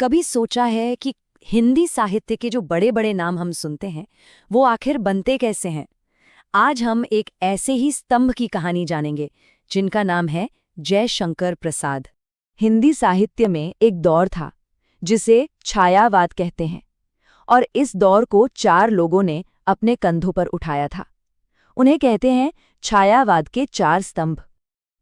कभी सोचा है कि हिंदी साहित्य के जो बड़े बड़े नाम हम सुनते हैं वो आखिर बनते कैसे हैं? आज हम एक ऐसे ही स्तंभ की कहानी जानेंगे जिनका नाम है जयशंकर प्रसाद। हिंदी साहित्य में एक दौर था जिसे छायावाद कहते हैं, और इस दौर को 4 लोगों ने अपने कंधों पर उठाया था। उन्हें कहते हैं छायावाद के 4 स्तंभ।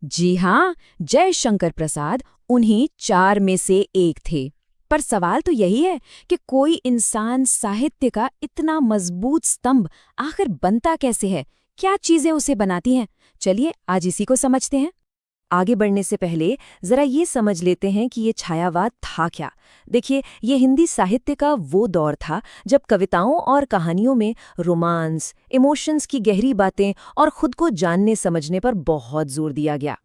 जी हाँ, जयशंकर प्रसाद उन्हीं 4 में से एक थे। पर सवाल तो यही है कि कोई इंसान साहित्य का इतना मजबूत स्तंभ आखिर बनता कैसे है? क्या चीजें उसे बनाती हैं? चलिए आज इसी को समझते हैं। आगे बढ़ने से पहले जरा ये समझ लेते हैं कि ये छायावाद था क्या। देखिए, ये हिंदी साहित्य का वो दौर था जब कविताओं और कहानियों में रोमांस, इमोशंस की गहरी बातें और खुद को जानने समझने पर बहुत जोर दिया गया।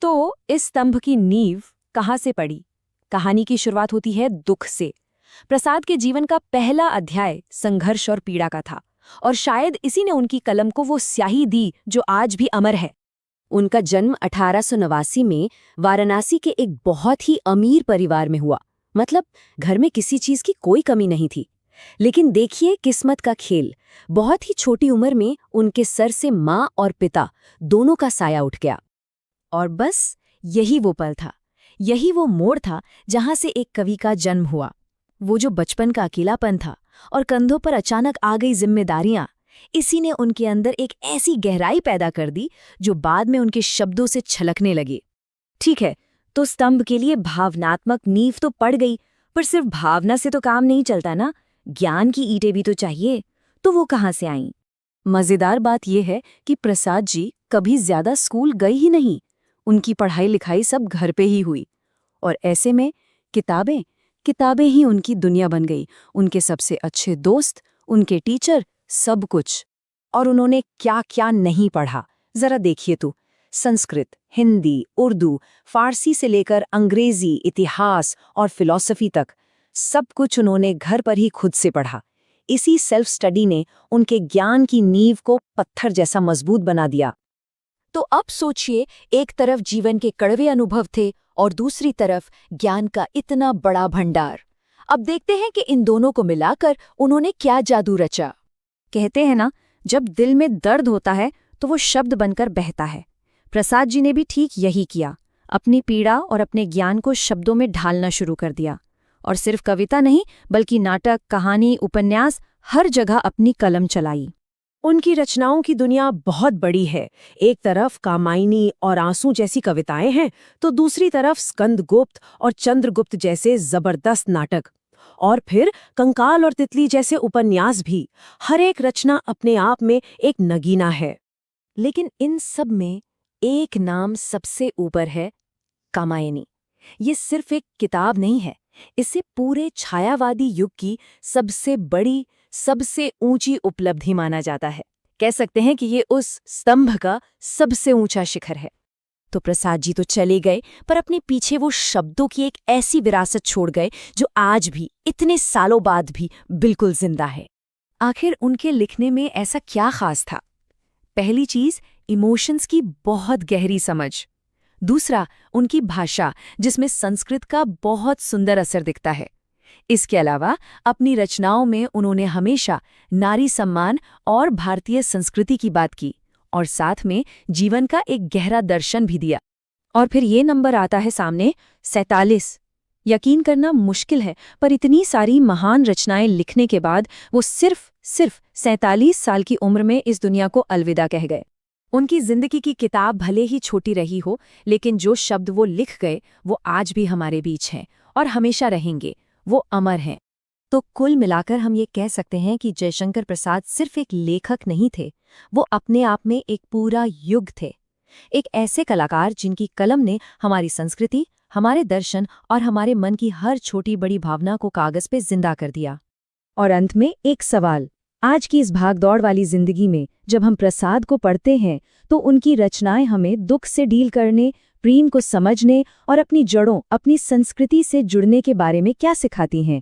तो इस स्तंभ की नींव कहाँ से पड़ी? कहानी की शुरुआत होती है दुख से। प्रसाद के जीवन का पहला अध्याय संघर्ष और पीड़ा का था, और शायद इसी ने उनकी कलम को वो स्याही दी जो आज भी अमर है। उनका जन्म 1889 में वाराणसी के एक बहुत ही अमीर परिवार में हुआ। मतलब घर में किसी चीज की कोई कमी नहीं थी। लेकिन देखिए किस्मत का खेल, बहुत ही छोटी उम्र में उनके सर से माँ और पिता दोनों का साया उठ गया। और बस यही वो पल था, यही वो मोड़ था जहां से एक कवि का जन्म हुआ। वो जो बचपन का अकेलापन था और कंधों पर अचानक आ गई जिम्मेदारियां, इसी ने उनके अंदर एक ऐसी गहराई पैदा कर दी जो बाद में उनके शब्दों से छलकने लगी। ठीक है, तो स्तंभ के लिए भावनात्मक नींव तो पड़ गई, पर सिर्फ भावना से तो काम नहीं चलता ना, ज्ञान की ईंटें भी तो चाहिए। तो वो कहाँ से आईं? मजेदार बात यह है कि प्रसाद जी कभी ज्यादा स्कूल गए ही नहीं। उनकी पढ़ाई लिखाई सब घर पे ही हुई, और ऐसे में किताबें ही उनकी दुनिया बन गई। उनके सबसे अच्छे दोस्त, उनके टीचर, सब कुछ। और उन्होंने क्या क्या नहीं पढ़ा, जरा देखिए तो। संस्कृत, हिंदी, उर्दू, फारसी से लेकर अंग्रेजी, इतिहास और फिलॉसफी तक सब कुछ उन्होंने घर पर ही खुद से पढ़ा। इसी सेल्फ स्टडी ने उनके ज्ञान की नींव को पत्थर जैसा मजबूत बना दिया। तो अब सोचिए, एक तरफ जीवन के कड़वे अनुभव थे और दूसरी तरफ ज्ञान का इतना बड़ा भंडार। अब देखते हैं कि इन दोनों को मिलाकर उन्होंने क्या जादू रचा। कहते हैं ना, जब दिल में दर्द होता है तो वो शब्द बनकर बहता है। प्रसाद जी ने भी ठीक यही किया। अपनी पीड़ा और अपने ज्ञान को शब्दों में ढालना शुरू कर दिया। और सिर्फ कविता नहीं, बल्कि नाटक, कहानी, उपन्यास, हर जगह अपनी कलम चलाई। उनकी रचनाओं की दुनिया बहुत बड़ी है। एक तरफ कामायनी और आंसू जैसी कविताएं हैं, तो दूसरी तरफ स्कंदगुप्त और चंद्रगुप्त जैसे जबरदस्त नाटक, और फिर कंकाल और तितली जैसे उपन्यास भी। हर एक रचना अपने आप में एक नगीना है। लेकिन इन सब में एक नाम सबसे ऊपर है, कामायनी। ये सिर्फ एक किताब नहीं है, इसे पूरे छायावादी युग की सबसे बड़ी, सबसे ऊंची उपलब्धि माना जाता है। कह सकते हैं कि ये उस स्तंभ का सबसे ऊंचा शिखर है। तो प्रसाद जी तो चले गए, पर अपने पीछे वो शब्दों की एक ऐसी विरासत छोड़ गए जो आज भी, इतने सालों बाद भी बिल्कुल जिंदा है। आखिर उनके लिखने में ऐसा क्या खास था? पहली चीज, इमोशंस की बहुत गहरी समझ। दूसरा, उनकी भाषा, जिसमें संस्कृत का बहुत सुंदर असर दिखता है। इसके अलावा अपनी रचनाओं में उन्होंने हमेशा नारी सम्मान और भारतीय संस्कृति की बात की, और साथ में जीवन का एक गहरा दर्शन भी दिया। और फिर ये नंबर आता है सामने, 47। यकीन करना मुश्किल है, पर इतनी सारी महान रचनाएं लिखने के बाद वो सिर्फ 47 साल की उम्र में इस दुनिया को अलविदा कह गए। उनकी जिंदगी की किताब भले ही छोटी रही हो, लेकिन जो शब्द वो लिख गए वो आज भी हमारे बीच हैं और हमेशा रहेंगे। वो अमर हैं। तो कुल मिलाकर हम ये कह सकते हैं कि जयशंकर प्रसाद सिर्फ एक लेखक नहीं थे, वो अपने आप में एक पूरा युग थे। एक ऐसे कलाकार जिनकी कलम ने हमारी संस्कृति, हमारे दर्शन और हमारे मन की हर छोटी बड़ी भावना को कागज पे जिंदा कर दिया। और अंत में एक सवाल, आज की इस भागदौड़ वाली जिंदगी में जब हम प्रसाद को पढ़ते हैं तो उनकी रचनाएं हमें दुख से डील करने, प्रेम को समझने और अपनी जड़ों, अपनी संस्कृति से जुड़ने के बारे में क्या सिखाती हैं?